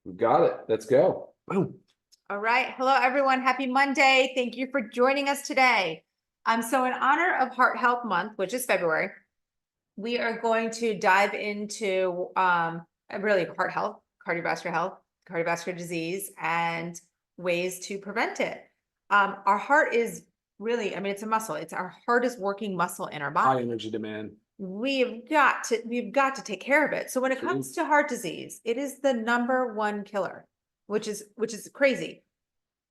We got it. Let's go. Boom. All right. Hello, everyone. Happy Monday. Thank you for joining us today. So in honor of Heart Health Month, which is February, we are going to dive into really heart health, cardiovascular disease, and ways to prevent it. Our heart is really, it's a muscle. It's our hardest working muscle in our body. High energy demand. We've got to take care of it. So when it comes to heart disease, it is the #1 killer, which is crazy.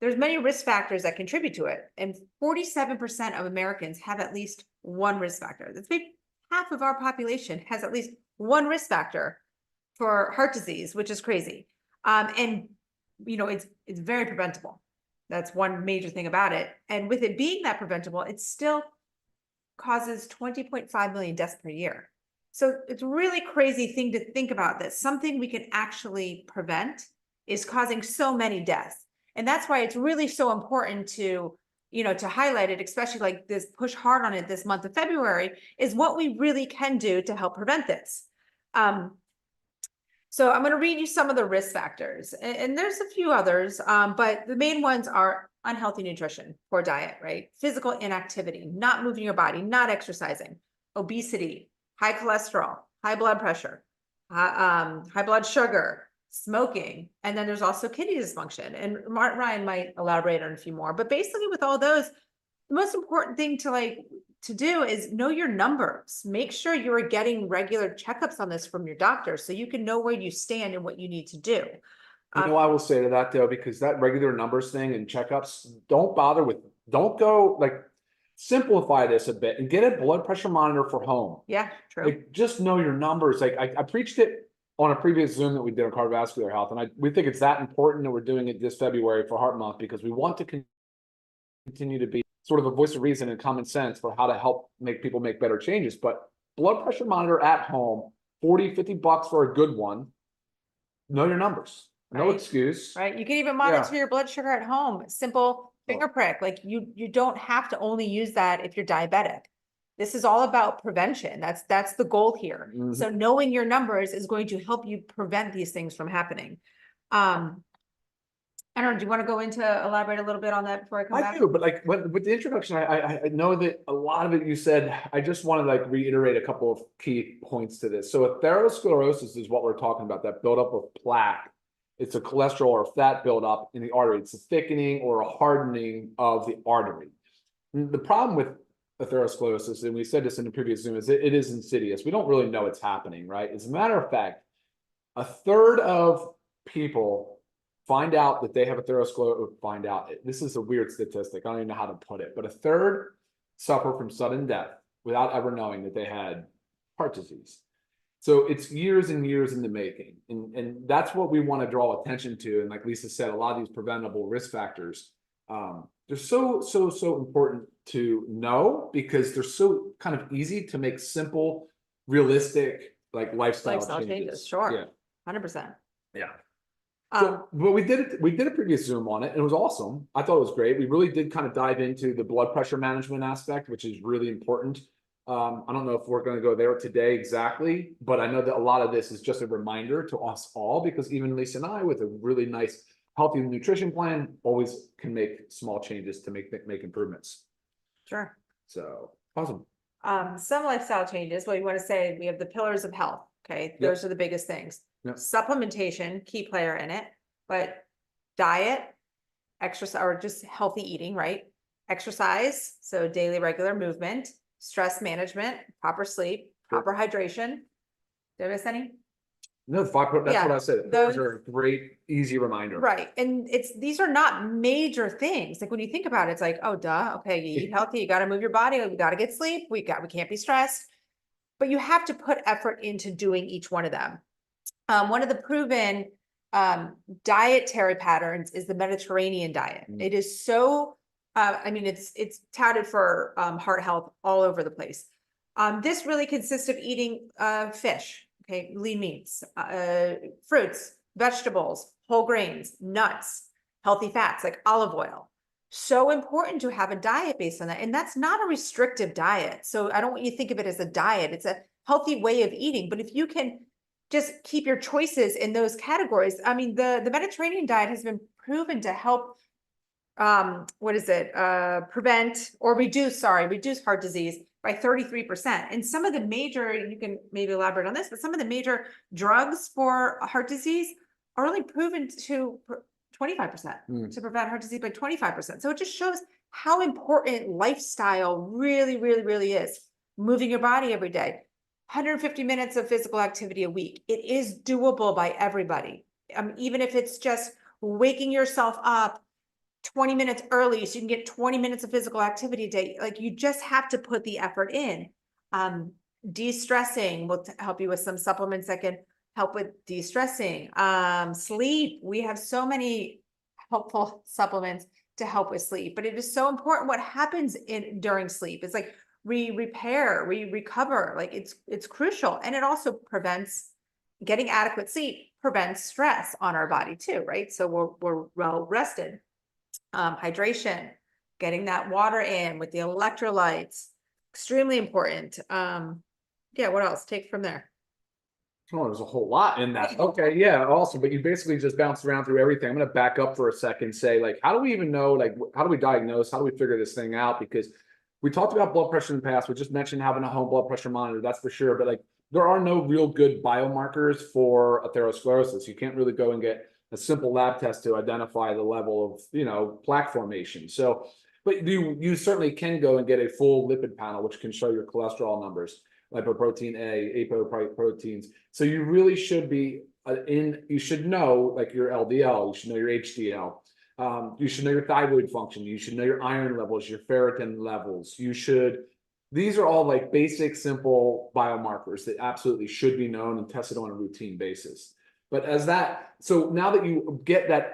There's many risk factors that contribute to it, and 47% of Americans have at least one risk factor. That's maybe half of our population has at least one risk factor for heart disease, which is crazy. And it's very preventable. That's one major thing about it. And with it being that preventable, it still causes 20.5 million deaths per year. So it's a really crazy thing to think about this. Something we can actually prevent is causing so many deaths. And that's why it's really so important to highlight it, especially like this, push hard on it this month of February, is what we really can do to help prevent this. So I'm going to read you some of the risk factors, and there's a few others, but the main ones are unhealthy nutrition, poor diet, right? Physical inactivity, not moving your body, not exercising, obesity, high cholesterol, high blood pressure, high blood sugar, smoking, and then there's also kidney dysfunction. And Ryan might elaborate on a few more, but basically with all those, the most important thing to do is know your numbers. Make sure you are getting regular checkups on this from your doctor so you can know where you stand and what you need to do. I will say to that though, because that regular numbers thing and checkups, don't go simplify this a bit and get a blood pressure monitor for home. Yeah, true. Like, just know your numbers. Like I preached it on a previous Zoom that we did on cardiovascular health. And we think it's that important that we're doing it this February for Heart Month, because we want to continue to be sort of a voice of reason and common sense for how to help make people make better changes. But blood pressure monitor at home, $40-50 for a good one. Know your numbers. No excuse. Right. You can even monitor your blood sugar at home. Simple finger prick. Like you don't have to only use that if you're diabetic. This is all about prevention. That's the goal here. Mm-hmm. So knowing your numbers is going to help you prevent these things from happening. I don't know, do you want to go into elaborate a little bit on that before I come back? I do, but with the introduction, I know that a lot of it you said. I just want to reiterate a couple of key points to this. So atherosclerosis is what we're talking about, that buildup of plaque. It's a cholesterol or fat buildup in the artery. It's a thickening or a hardening of the artery. The problem with atherosclerosis, and we said this in the previous Zoom, is it is insidious. We don't really know it's happening, right? As a matter of fact, a third of people find out that they have atherosclerosis, this is a weird statistic, I don't even know how to put it, but a third suffer from sudden death without ever knowing that they had heart disease. So it's years and years in the making. And that's what we want to draw attention to. And like Lisa said, a lot of these preventable risk factors, they're so important to know, because they're so kind of easy to make simple, realistic, lifestyle changes. Sure. Yeah. 100%. Yeah. But we did a previous Zoom on it, and it was awesome. I thought it was great. We really did kind of dive into the blood pressure management aspect, which is really important. I don't know if we're going to go there today exactly, but I know that a lot of this is just a reminder to us all, because even Lisa and I, with a really nice healthy nutrition plan, always can make small changes to make improvements. Sure. So awesome. Some lifestyle changes. What you want to say, we have the pillars of health. Okay. Those are the biggest things. Yep. Supplementation, key player in it, but diet, exercise, or just healthy eating, right? Exercise. So daily, regular movement, stress management, proper sleep, proper hydration. Did I miss any? No, that's what I said. Those are a great, easy reminder. Right. And these are not major things. Like when you think about it, it's like, oh, duh. Okay. You eat healthy. You got to move your body. We got to get sleep. We can't be stressed, but you have to put effort into doing each one of them. One of the proven dietary patterns is the Mediterranean diet. It is so, it's touted for heart health all over the place. This really consists of eating fish, lean meats, fruits, vegetables, whole grains, nuts, healthy fats like olive oil. So important to have a diet based on that. And that's not a restrictive diet. So I don't want you to think of it as a diet. It's a healthy way of eating. But if you can just keep your choices in those categories. I mean, the Mediterranean diet has been proven to help what is it? Prevent or reduce heart disease by 33%. And some of the major, you can maybe elaborate on this, but some of the major drugs for heart disease are only proven to 25% to prevent heart disease by 25%. So it just shows how important lifestyle really, really, really is. Moving your body every day, 150 minutes of physical activity a week. It is doable by everybody. Even if it's just waking yourself up 20 minutes early so you can get 20 minutes of physical activity a day. Like, you just have to put the effort in. De-stressing will help you with some supplements that can help with de-stressing. Sleep, we have so many helpful supplements to help with sleep, but it is so important what happens during sleep. It's like we repair, we recover, like it's crucial. And it also prevents, getting adequate sleep prevents stress on our body too, right? So we're well rested. Hydration, getting that water in with the electrolytes, extremely important. Yeah, what else? Take from there. Oh, there's a whole lot in that. Okay, yeah, awesome. But you basically just bounced around through everything. I'm going to back up for a second, say, like, how do we even know, like, how do we diagnose? How do we figure this thing out? Because we talked about blood pressure in the past. We just mentioned having a home blood pressure monitor, that's for sure. But like, there are no real good biomarkers for atherosclerosis. You can't really go and get a simple lab test to identify the level of, plaque formation. So, but you certainly can go and get a full lipid panel, which can show your cholesterol numbers, lipoprotein A, apoproteins. So you really should be you should know like your LDL, you should know your HDL. You should know your thyroid function. You should know your iron levels, your ferritin levels. These are all like basic, simple biomarkers that absolutely should be known and tested on a routine basis. But so now that you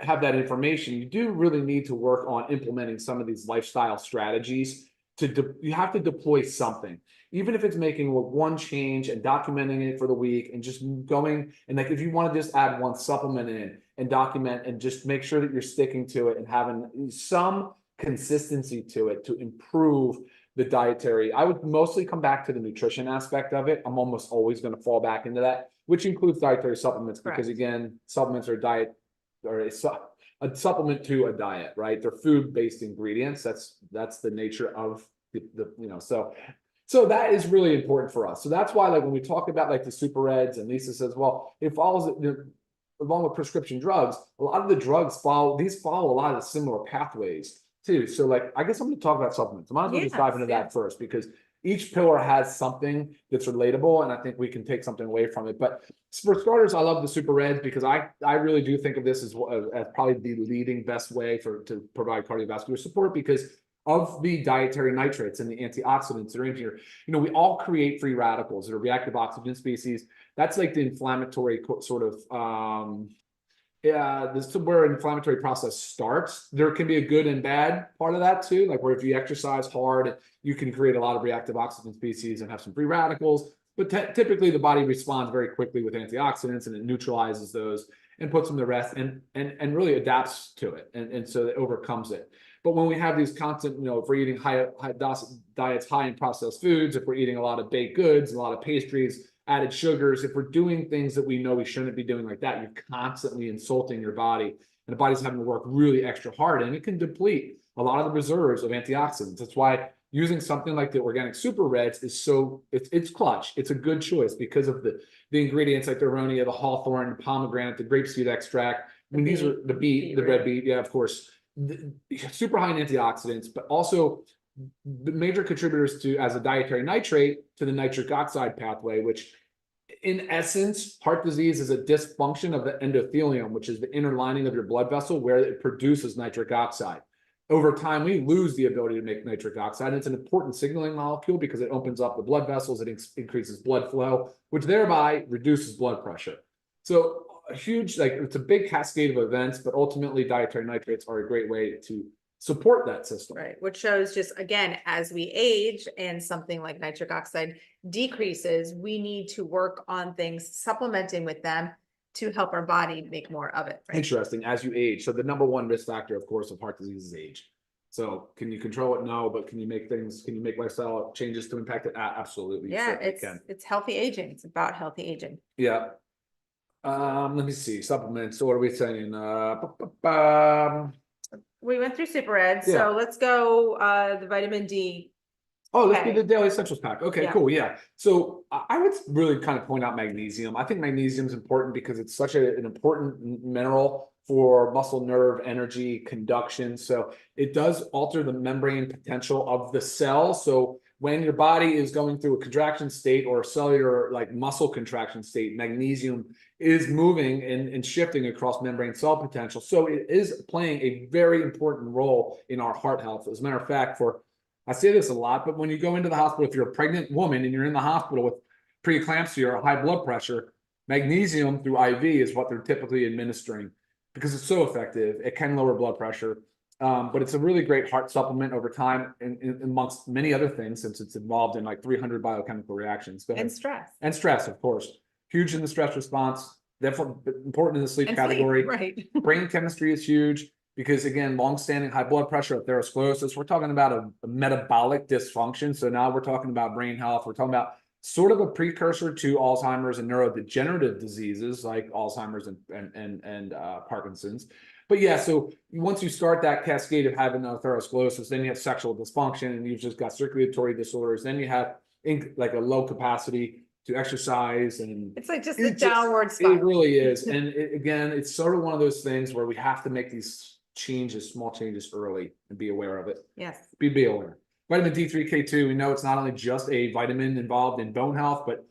have that information, you do really need to work on implementing some of these lifestyle strategies. You have to deploy something, even if it's making one change and documenting it for the week and just going. And like, if you want to just add one supplement in and document and just make sure that you're sticking to it and having some consistency to it to improve the dietary. I would mostly come back to the nutrition aspect of it. I'm almost always going to fall back into that, which includes dietary supplements, because again, supplements are diet or a supplement to a diet, right? They're food-based ingredients. That's the nature of so that is really important for us. So that's why, like, when we talk about like the super reds, and Lisa says, well, it follows along with prescription drugs, a lot of the drugs follow a lot of the similar pathways too. So like, I guess I'm going to talk about supplements. I might as well just dive into that first, because each pillar has something that's relatable, and I think we can take something away from it. But for starters, I love the super reds because I really do think of this as probably the leading best way to provide cardiovascular support, because of the dietary nitrates and the antioxidants that are in here. We all create free radicals that are reactive oxygen species. That's like the inflammatory sort of this is where an inflammatory process starts. There can be a good and bad part of that too, like where if you exercise hard, you can create a lot of reactive oxygen species and have some free radicals. But typically the body responds very quickly with antioxidants, and it neutralizes those and puts them to rest and really adapts to it. And so it overcomes it. But when we have these constant, if we're eating high diets high in processed foods, if we're eating a lot of baked goods, a lot of pastries, added sugars, if we're doing things that we know we shouldn't be doing like that, you're constantly insulting your body, and the body's having to work really extra hard, and it can deplete a lot of the reserves of antioxidants. That's why using something like the organic super reds is it's clutch. It's a good choice because of the ingredients like the aronia, the hawthorn, the pomegranate, the grapeseed extract. I mean, these are the red beet, yeah, of course, super high in antioxidants, but also the major contributors as a dietary nitrate to the nitric oxide pathway, which in essence, heart disease is a dysfunction of the endothelium, which is the inner lining of your blood vessel where it produces nitric oxide. Over time, we lose the ability to make nitric oxide. And it's an important signaling molecule because it opens up the blood vessels, it increases blood flow, which thereby reduces blood pressure. So a huge, it's a big cascade of events, but ultimately dietary nitrates are a great way to support that system. Right, which shows just, again, as we age and something like nitric oxide decreases, we need to work on things, supplementing with them to help our body make more of it. Right? Interesting, as you age. So the number one risk factor, of course, of heart disease is age. So can you control it? No, but can you make lifestyle changes to impact it? Absolutely. Yeah, it's healthy aging. It's about healthy aging. Yeah. Let me see, supplements, so what are we saying? We went through Super Ed, Yeah. so let's go, the vitamin D. Oh, let's do Okay. the daily essentials pack. Okay, Yeah. cool. Yeah. So I would really kind of point out magnesium. I think magnesium is important because it's such an important mineral for muscle, nerve, energy, conduction. So it does alter the membrane potential of the cell. So when your body is going through a contraction state or a cellular like muscle contraction state, magnesium is moving and shifting across membrane cell potential. So it is playing a very important role in our heart health. As a matter of fact, I say this a lot, but when you go into the hospital, if you're a pregnant woman and you're in the hospital with preeclampsia or high blood pressure, magnesium through IV is what they're typically administering because it's so effective. It can lower blood pressure, but it's a really great heart supplement over time, amongst many other things, since it's involved in like 300 biochemical reactions. And stress. And stress, of course, huge in the stress response. Definitely important in the sleep And category. right. Brain chemistry is huge. Because again, long-standing high blood pressure, atherosclerosis, we're talking about a metabolic dysfunction. So now we're talking about brain health. We're talking about sort of a precursor to Alzheimer's and neurodegenerative diseases like Alzheimer's and Parkinson's. But yeah, so once you start that cascade of having atherosclerosis, then you have sexual dysfunction, and you've just got circulatory disorders. Then you have like a low capacity to exercise, and It's like just the downward it spiral. really is. And again, it's sort of one of those things where we have to make these changes, small changes early, and be aware of it. Yes. Be aware. Vitamin D3, K2, we know it's not only just a vitamin involved in bone health, but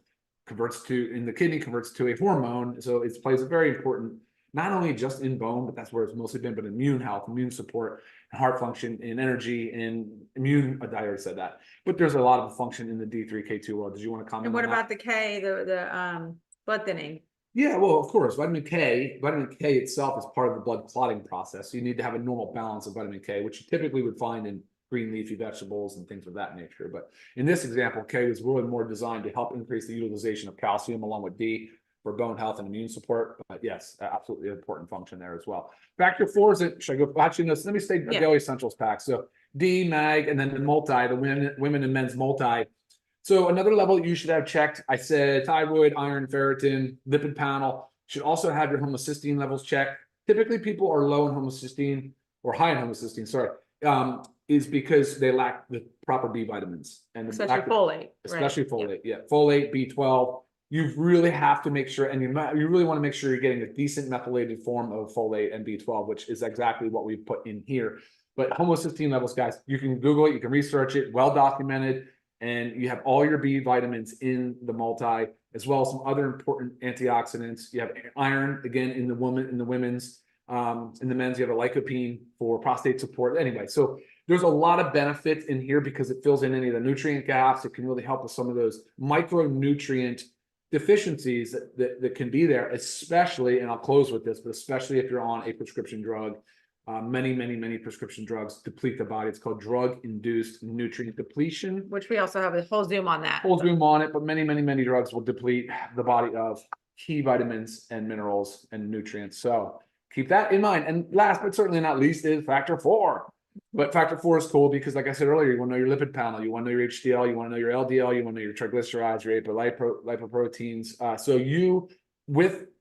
converts to in the kidney, converts to a hormone. So it plays a very important, not only just in bone, but that's where it's mostly been, but immune health, immune support, and heart function, and energy, and immune. I already said that, but there's a lot of function in the D3, K2 world. Did you want to comment? And what on that? about the K, the blood thinning? Yeah, well, of course, vitamin K itself is part of the blood clotting process. So you need to have a normal balance of vitamin K, which you typically would find in green leafy vegetables and things of that nature. But in this example, K was really more designed to help increase the utilization of calcium along with D for bone health and immune support. But yes, absolutely important function there as well. Factor 4 is it? Should I go? Actually, no. So let me stay daily essentials pack. So D, mag, and then the multi, the women and men's multi. So another level you should have checked, I said thyroid, iron, ferritin, lipid panel. Should also have your homocysteine levels checked. Typically, people are low in homocysteine or high in homocysteine, sorry, is because they lack the proper B vitamins. And especially folate. Especially folate, yeah. Folate, B12. You really have to make sure, and you really want to make sure you're getting a decent methylated form of folate and B12, which is exactly what we put in here. But homocysteine levels, guys, you can Google it, you can research it, well documented. And you have all your B vitamins in the multi, as well as some other important antioxidants. You have iron, again, in the women's, in the men's, you have a lycopene for prostate support. Anyway, so there's a lot of benefits in here because it fills in any of the nutrient gaps. It can really help with some of those micronutrient deficiencies that can be there, especially, and I'll close with this, but especially if you're on a prescription drug. Many prescription drugs deplete the body. It's called drug-induced nutrient depletion. Which we also have a whole Zoom on that. Whole Zoom on it, but many drugs will deplete the body of key vitamins and minerals and nutrients. So keep that in mind. And last but certainly not least is factor 4. But factor 4 is cool because, like I said earlier, you want to know your lipid panel, you want to know your HDL, you want to know your LDL, you want to know your triglycerides, your lipoproteins. So you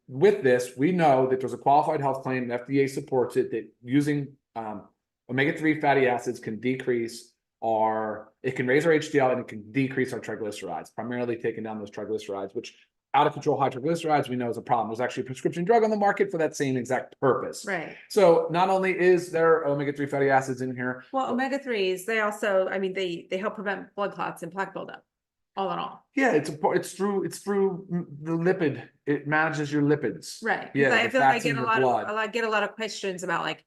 with this, we know that there's a qualified health claim, the FDA supports it, that using omega-3 fatty acids can decrease it can raise our HDL and it can decrease our triglycerides, primarily taking down those triglycerides, which out of control high triglycerides we know is a problem. There's actually a prescription drug on the market for that same exact purpose. Right. So not only is there omega-3 fatty acids in here. Well, omega-3s, they also, I mean, they help prevent blood clots and plaque buildup. All in all. Yeah, it's through the lipid. It manages your lipids. Right. Yeah, I feel like I get a lot of questions about like,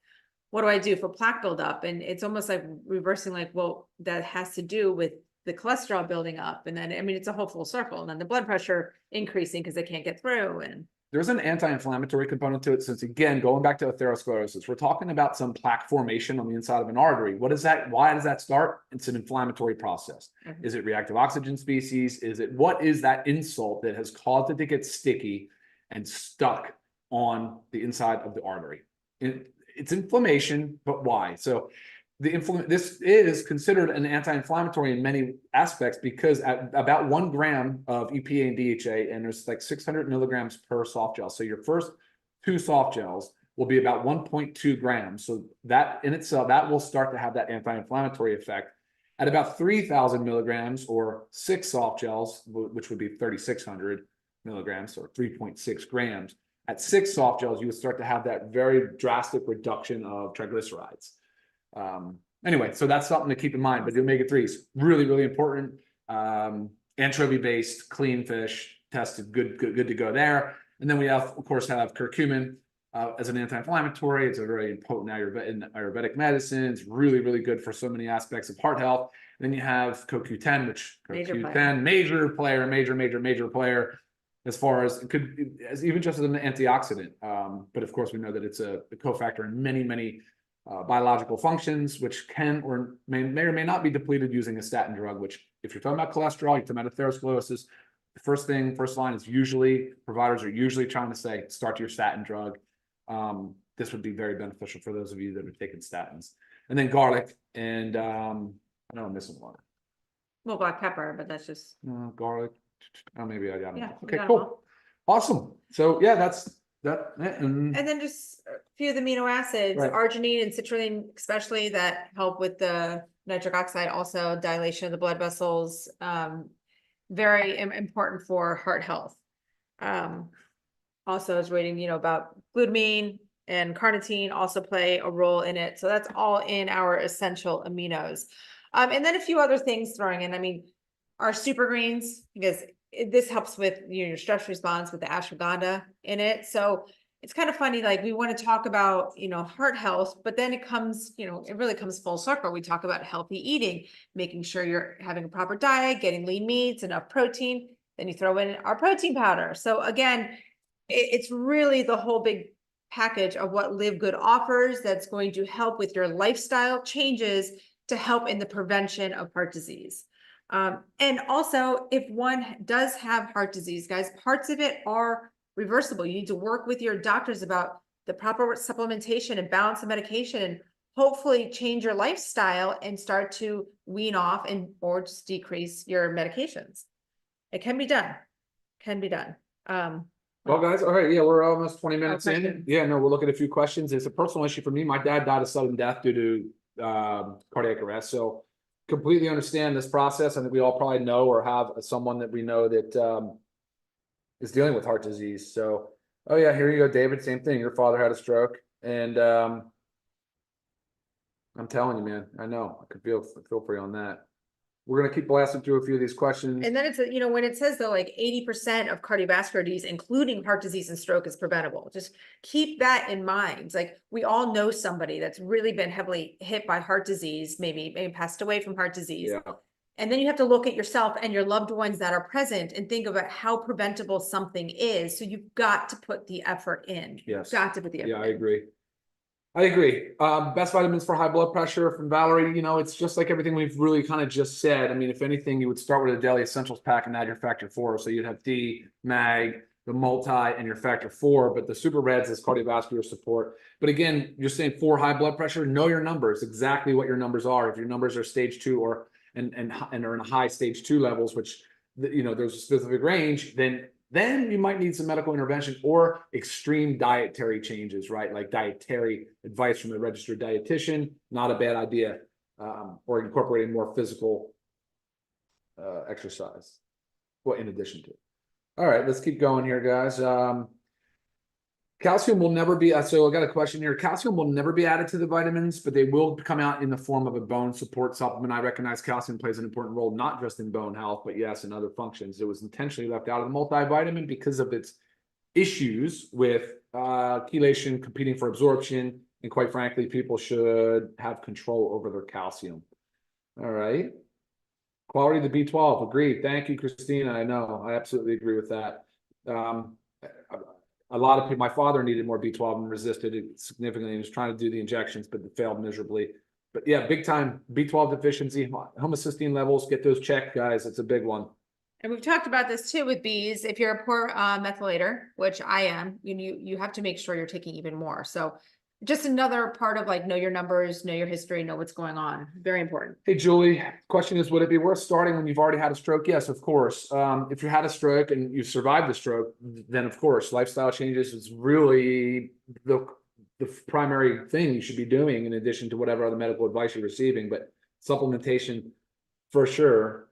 what do I do for plaque buildup? And it's almost like reversing, like, well, that has to do with the cholesterol building up. And then, I mean, it's a whole full circle. And then the blood pressure increasing because they can't get through. And there's an anti-inflammatory component to it, since again, going back to atherosclerosis, we're talking about some plaque formation on the inside of an artery. What is that? Why does that start? It's an inflammatory process. Is it reactive oxygen species? What is that insult that has caused it to get sticky and stuck on the inside of the artery? It's inflammation, but why? So this is considered an anti-inflammatory in many aspects because at about 1 gram of EPA and DHA, and there's like 600 milligrams per soft gel. So your first 2 soft gels will be about 1.2 grams. So that in itself, that will start to have that anti-inflammatory effect. At about 3,000 milligrams or 6 soft gels, which would be 3,600 milligrams or 3.6 grams. At 6 soft gels, you would start to have that very drastic reduction of triglycerides. Anyway, so that's something to keep in mind, but the omega-3s really, really important. Anchovy-based, clean fish, tested, good to go there. And then we have, of course, curcumin as an anti-inflammatory. It's a very potent Ayurvedic medicine. It's really, really good for so many aspects of heart health. Then you have CoQ10, which CoQ10, major player as far as it could, as even just as an antioxidant. But of course, we know that it's a cofactor in many biological functions, which can or may or may not be depleted using a statin drug, which if you're talking about cholesterol, you're talking about atherosclerosis, the first line is usually, providers are usually trying to say, start your statin drug. This would be very beneficial for those of you that are taking statins. And then garlic, and I know I'm missing one. Well, black pepper, but that's just. Garlic. Oh, maybe I got it. Yeah, Okay, cool. Awesome. So yeah, that's that. And then just a few of the amino acids, Right. arginine and citrulline, especially, that help with the nitric oxide, also dilation of the blood vessels. Very important for heart health. Also, I was reading, about glutamine and carnitine also play a role in it. So that's all in our essential aminos. And then a few other things throwing in. I mean, our super greens, because this helps with your stress response with the ashwagandha in it. So it's kind of funny, like we want to talk about, heart health, but then it comes, it really comes full circle. We talk about healthy eating, making sure you're having a proper diet, getting lean meats, enough protein. Then you throw in our protein powder. So again, it's really the whole big package of what Live Good offers that's going to help with your lifestyle changes to help in the prevention of heart disease. And also, if one does have heart disease, guys, parts of it are reversible. You need to work with your doctors about the proper supplementation and balance of medication, and hopefully change your lifestyle and start to wean off or just decrease your medications. It can be done. Well, guys, all right, yeah, we're almost 20 minutes in. questions. Yeah, no, we'll look at a few questions. It's a personal issue for me. My dad died of sudden death due to cardiac arrest. So completely understand this process. I think we all probably know or have someone that we know that is dealing with heart disease. So, oh yeah, here you go, David. Same thing. Your father had a stroke, and I'm telling you, man, I know. I could feel for you on that. We're gonna keep blasting through a few of these questions. And then it's, when it says though, like 80% of cardiovascular disease, including heart disease and stroke, is preventable. Just keep that in mind. Like we all know somebody that's really been heavily hit by heart disease, maybe passed away from heart disease. Yeah. And then you have to look at yourself and your loved ones that are present and think about how preventable something is. So you've got to put the effort in. Yes. Got to put the effort in. Yeah, I agree. Best vitamins for high blood pressure from Valerie. It's just like everything we've really kind of just said. I mean, if anything, you would start with a daily essentials pack and add your factor 4. So you'd have D, mag, the multi, and your factor 4. But the super reds is cardiovascular support. But again, you're saying for high blood pressure, know your numbers, exactly what your numbers are. If your numbers are stage 2 or and are in a high stage 2 levels, which there's a specific range, then you might need some medical intervention or extreme dietary changes, right? Like dietary advice from a registered dietitian, not a bad idea, or incorporating more physical exercise. Well, in addition to. All right, let's keep going here, guys. Calcium will never be, so I got a question here. Calcium will never be added to the vitamins, but they will come out in the form of a bone support supplement. I recognize calcium plays an important role, not just in bone health, but yes, in other functions. It was intentionally left out of the multivitamin because of its issues with chelation competing for absorption. And quite frankly, people should have control over their calcium. All right. Quality of the B12, agreed. Thank you, Christina. I know, I absolutely agree with that. A lot of people, my father needed more B12 and resisted it significantly. He was trying to do the injections, but it failed miserably. But yeah, big time B12 deficiency, homocysteine levels, get those checked, guys. It's a big one. And we've talked about this too with bees. If you're a poor methylator, which I am, you have to make sure you're taking even more. So just another part of like, know your numbers, know your history, know what's going on. Very important. Hey, Julie, question is, would it be worth starting when you've already had a stroke? Yes, of course. If you had a stroke and you survived the stroke, then of course, lifestyle changes is really the primary thing you should be doing in addition to whatever other medical advice you're receiving, but supplementation for sure.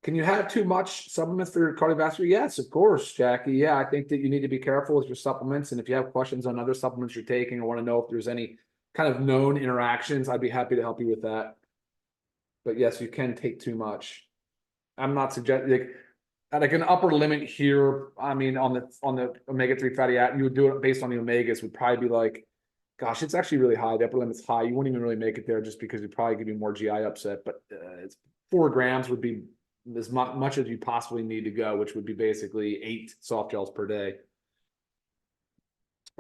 Can you have too much supplements for your cardiovascular? Yes, of course, Jackie. Yeah, I think that you need to be careful with your supplements. And if you have questions on other supplements you're taking or want to know if there's any kind of known interactions, I'd be happy to help you with that. But yes, you can take too much. I'm not suggesting like at like an upper limit here. I mean, on the omega-3 fatty acid, you would do it based on the omegas, would probably be like, gosh, it's actually really high. The upper limit's high. You wouldn't even really make it there just because it'd probably give you more GI upset. But it's 4 grams would be as much as you possibly need to go, which would be basically 8 soft gels per day.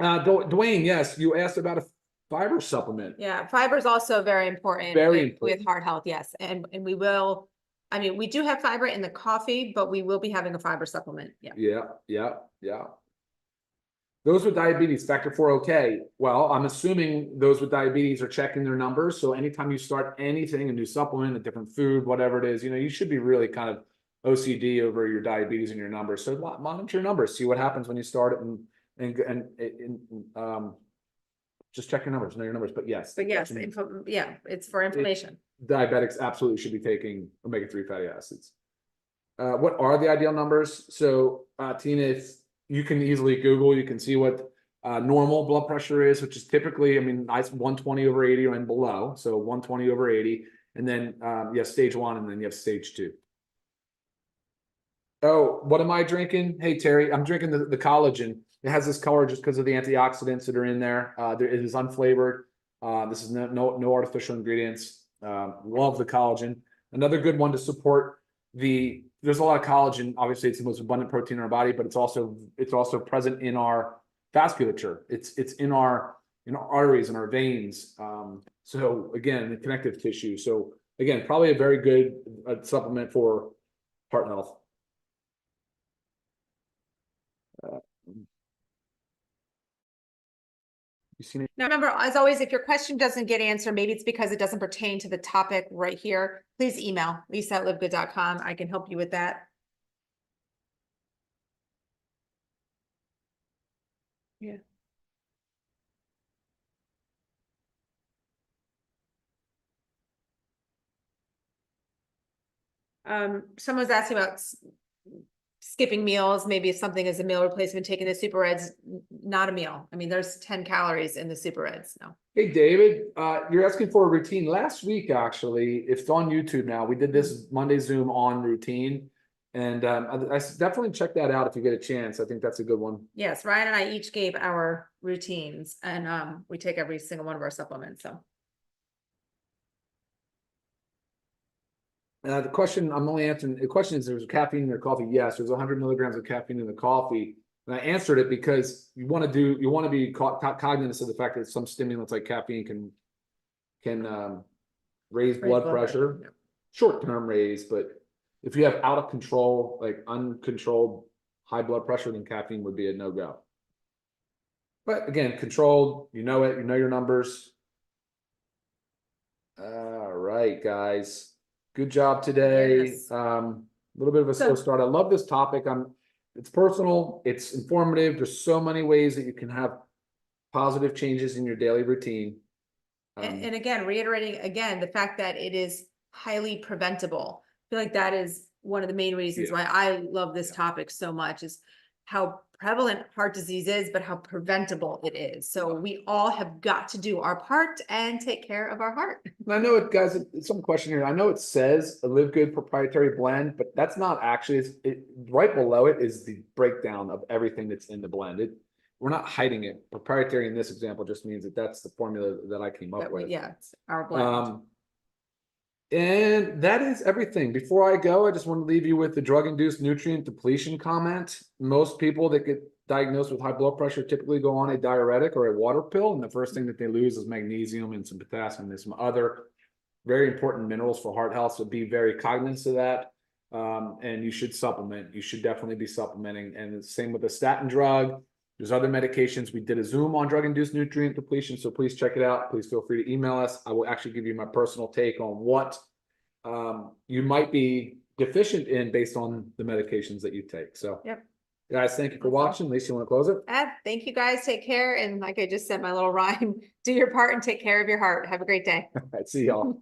Dwayne, yes, you asked about a fiber supplement. Yeah, fiber is also very important. Very with important. heart health. Yes, and we will. I mean, we do have fiber in the coffee, but we will be having a fiber supplement. Yeah. Yeah. Those with diabetes, factor 4, okay. Well, I'm assuming those with diabetes are checking their numbers. So anytime you start anything, a new supplement, a different food, whatever it is, you should be really kind of OCD over your diabetes and your numbers. So monitor your numbers, see what happens when you start it, and just check your numbers, know your numbers. But yes, Yeah, it's for information. Diabetics absolutely should be taking omega-3 fatty acids. What are the ideal numbers? So, Tina, if you can easily Google, you can see what normal blood pressure is, which is typically, I mean, 120 over 80 and below. So 120 over 80. And then you have stage 1 and then you have stage 2. Oh, what am I drinking? Hey, Terry, I'm drinking the collagen. It has this color just because of the antioxidants that are in there. It is unflavored. This is no artificial ingredients. Love the collagen. Another good one to support there's a lot of collagen. Obviously, it's the most abundant protein in our body, but it's also present in our vasculature. It's in our arteries and our veins. So again, the connective tissue. So again, probably a very good supplement for heart health. You seen it? Now, remember, as always, if your question doesn't get answered, maybe it's because it doesn't pertain to the topic right here. Please email lisa@livegood.com. I can help you with that. Yeah. Someone's asking about skipping meals. Maybe if something is a meal replacement, taking the super reds, not a meal. I mean, there's 10 calories in the super reds. No. Hey, David, you're asking for a routine. Last week, actually, it's on YouTube now. We did this Monday Zoom on routine. And I definitely check that out if you get a chance. I think that's a good one. Yes, Ryan and I each gave our routines, and we take every single one of our supplements. So the question I'm only answering, the question is, there's caffeine in your coffee? Yes, there's 100 milligrams of caffeine in the coffee. And I answered it because you want to be cognizant of the fact that some stimulants like caffeine can raise blood pressure. Yeah. Short-term raise, but if you have out of control, like uncontrolled high blood pressure, then caffeine would be a no-go. But again, controlled, you know it, you know your numbers. All right, guys. Good job today. Yes. A little bit of a slow start. I love this topic. It's personal, it's informative. There's so many ways that you can have positive changes in your daily routine. And again, reiterating again, the fact that it is highly preventable. I feel like that is one of the main reasons why I love this topic so much, is how prevalent heart disease is, but how preventable it is. So we all have got to do our part and take care of our heart. And I know it, guys, some question here. I know it says a Live Good proprietary blend, but that's not actually, right below it is the breakdown of everything that's in the blend. We're not hiding it. Proprietary in this example just means that that's the formula that I came up with. Yeah, it's our blend. And that is everything. Before I go, I just want to leave you with the drug-induced nutrient depletion comment. Most people that get diagnosed with high blood pressure typically go on a diuretic or a water pill, and the first thing that they lose is magnesium and some potassium and some other very important minerals for heart health. So be very cognizant of that. And you should supplement. You should definitely be supplementing. And the same with the statin drug. There's other medications. We did a Zoom on drug-induced nutrient depletion, so please check it out. Please feel free to email us. I will actually give you my personal take on what you might be deficient in based on the medications that you take. So, Yep. guys, thank you for watching. Lisa, you want to close it? Thank you guys. Take care. And like I just said, my little rhyme, do your part and take care of your heart. Have a great day. All right, see y'all.